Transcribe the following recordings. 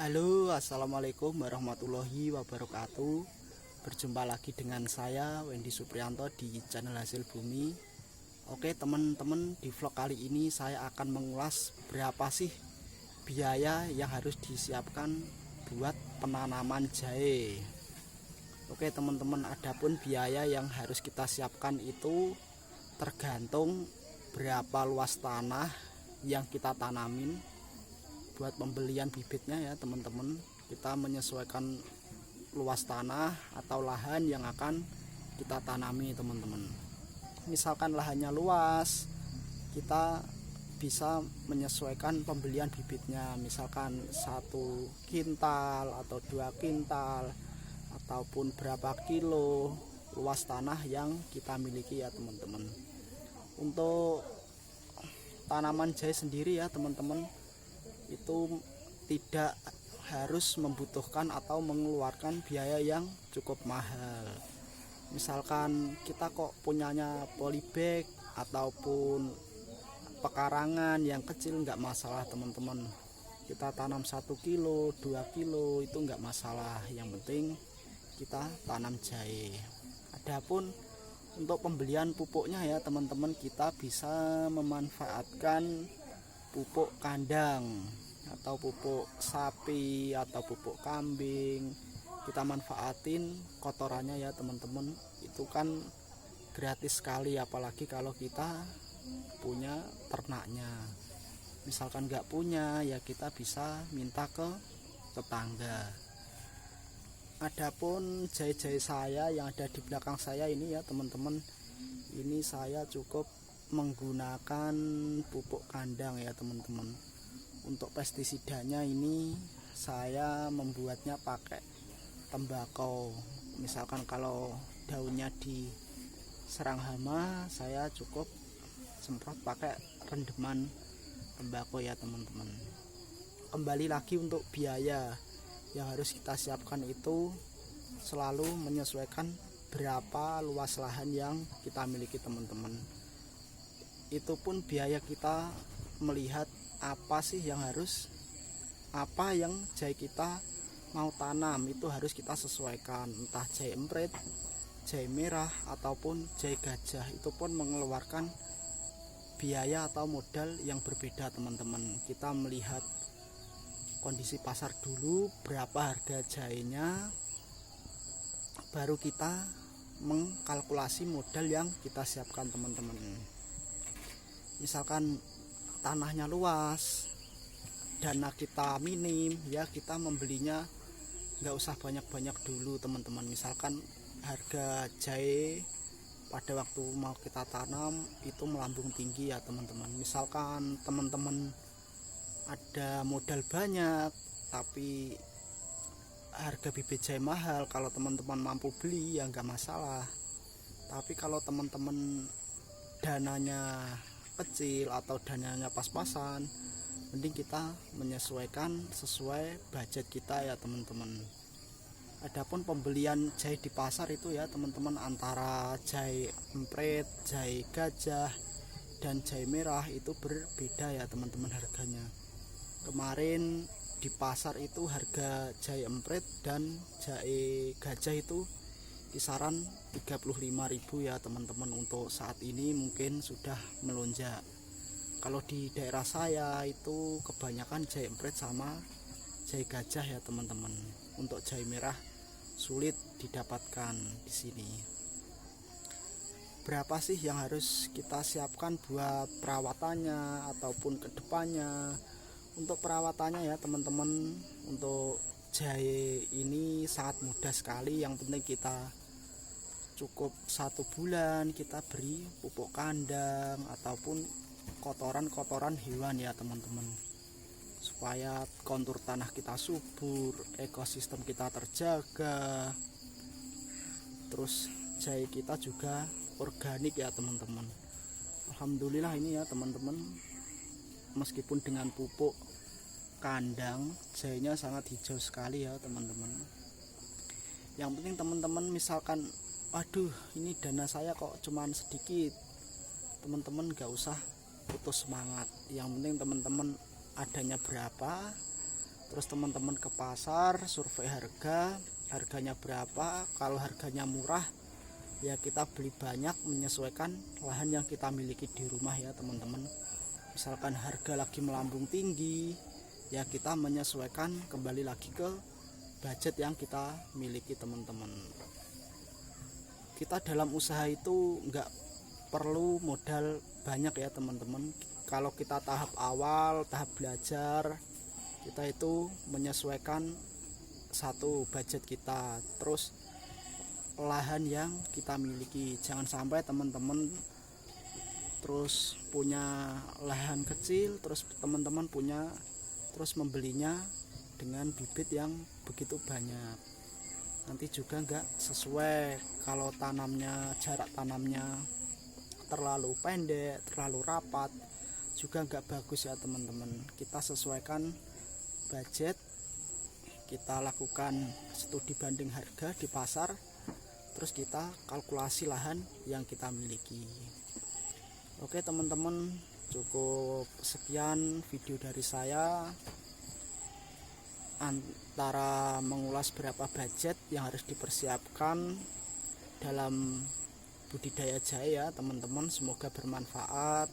Halo, assalamualaikum warahmatullahi wabarakatuh. Berjumpa lagi dengan saya Wendy Supriyanto di channel Hasil Bumi. Oke teman-teman, di vlog kali ini saya akan mengulas berapa sih biaya yang harus disiapkan buat penanaman jahe. Oke teman-teman, adapun biaya yang harus kita siapkan itu tergantung berapa luas tanah yang kita tanamin. Buat pembelian bibitnya ya teman-teman, kita menyesuaikan luas tanah atau lahan yang akan kita tanami teman-teman. Misalkan lahannya luas, kita bisa menyesuaikan pembelian bibitnya, misalkan 1 kintal atau 2 kintal ataupun berapa kilo luas tanah yang kita miliki ya teman-teman. Untuk tanaman jahe sendiri ya teman-teman, itu tidak harus membutuhkan atau mengeluarkan biaya yang cukup mahal. Misalkan kita kok punyanya polybag ataupun pekarangan yang kecil, nggak masalah teman-teman. Kita tanam 1 kilo 2 kilo itu nggak masalah, yang penting kita tanam jahe. Adapun untuk pembelian pupuknya ya teman-teman, kita bisa memanfaatkan pupuk kandang atau pupuk sapi atau pupuk kambing. Kita manfaatin kotorannya ya teman-teman, itu kan gratis sekali, apalagi kalau kita punya ternaknya. Misalkan nggak punya ya kita bisa minta ke tetangga. Adapun jahe-jahe saya yang ada di belakang saya ini ya teman-teman, ini saya cukup menggunakan pupuk kandang ya teman-teman. Untuk pestisidanya ini saya membuatnya pakai tembakau. Misalkan kalau daunnya diserang hama, saya cukup semprot pakai rendeman tembakau ya teman-teman. Kembali lagi untuk biaya yang harus kita siapkan itu selalu menyesuaikan berapa luas lahan yang kita miliki teman-teman. Itu pun biaya kita melihat apa sih yang apa yang jahe kita mau tanam, itu harus kita sesuaikan, entah jahe emprit, jahe merah ataupun jahe gajah. Itu pun mengeluarkan biaya atau modal yang berbeda teman-teman. Kita melihat kondisi pasar dulu, berapa harga jahenya, baru kita mengkalkulasi modal yang kita siapkan teman-teman. Misalkan tanahnya luas, dana kita minim, ya kita membelinya nggak usah banyak-banyak dulu teman-teman. Misalkan harga jahe pada waktu mau kita tanam itu melambung tinggi ya teman-teman. Misalkan teman-teman ada modal banyak tapi harga bibit jahe mahal, kalau teman-teman mampu beli ya nggak masalah. Tapi kalau teman-teman dananya kecil atau dananya pas-pasan, mending kita menyesuaikan sesuai budget kita ya teman-teman. Adapun pembelian jahe di pasar itu ya teman-teman, antara jahe emprit, jahe gajah dan jahe merah itu berbeda ya teman-teman harganya. Kemarin di pasar itu harga jahe emprit dan jahe gajah itu kisaran 35.000 ya teman-teman. Untuk saat ini mungkin sudah melonjak. Kalau di daerah saya itu kebanyakan jahe emprit sama jahe gajah ya teman-teman. Untuk jahe merah sulit didapatkan di sini. Berapa sih yang harus kita siapkan buat perawatannya ataupun kedepannya? Untuk perawatannya ya teman-teman, untuk jahe ini sangat mudah sekali. Yang penting kita cukup 1 bulan kita beri pupuk kandang ataupun kotoran-kotoran hewan ya teman-teman, supaya kontur tanah kita subur, ekosistem kita terjaga, terus jahe kita juga organik ya teman-teman. Alhamdulillah ini ya teman-teman, meskipun dengan pupuk kandang jahenya sangat hijau sekali ya teman-teman. Yang penting teman-teman, misalkan aduh ini dana saya kok cuman sedikit, teman-teman gak usah putus semangat. Yang penting teman-teman adanya berapa, Terus teman-teman ke pasar, survei harganya berapa. Kalau harganya murah ya kita beli banyak, menyesuaikan lahan yang kita miliki di rumah ya teman-teman. Misalkan harga lagi melambung tinggi ya kita menyesuaikan kembali lagi ke budget yang kita miliki teman-teman. Kita dalam usaha itu nggak perlu modal banyak ya teman-teman. Kalau kita tahap awal, tahap belajar, kita itu menyesuaikan satu budget kita, terus lahan yang kita miliki. Jangan sampai teman-teman terus punya lahan kecil, terus teman-teman terus membelinya dengan bibit yang begitu banyak, nanti juga nggak sesuai. Kalau jarak tanamnya terlalu pendek, terlalu rapat, juga nggak bagus ya teman-teman. Kita sesuaikan budget, kita lakukan studi banding harga di pasar, terus kita kalkulasi lahan yang kita miliki. Oke teman-teman, cukup sekian video dari saya, antara mengulas berapa budget yang harus dipersiapkan dalam budidaya jahe ya teman-teman. Semoga bermanfaat.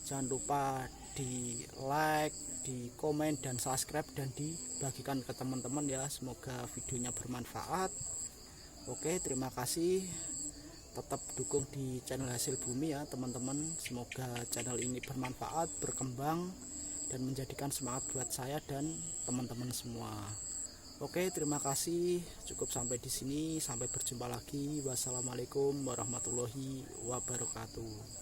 Jangan lupa di like, di komen dan subscribe, dan dibagikan ke teman-teman ya. Semoga videonya bermanfaat. Oke, terima kasih. Tetap dukung di channel Hasil Bumi ya teman-teman. Semoga channel ini bermanfaat, berkembang, dan menjadikan semangat buat saya dan teman-teman semua. Oke, terima kasih. Cukup sampai di sini. Sampai berjumpa lagi. Wassalamualaikum warahmatullahi wabarakatuh.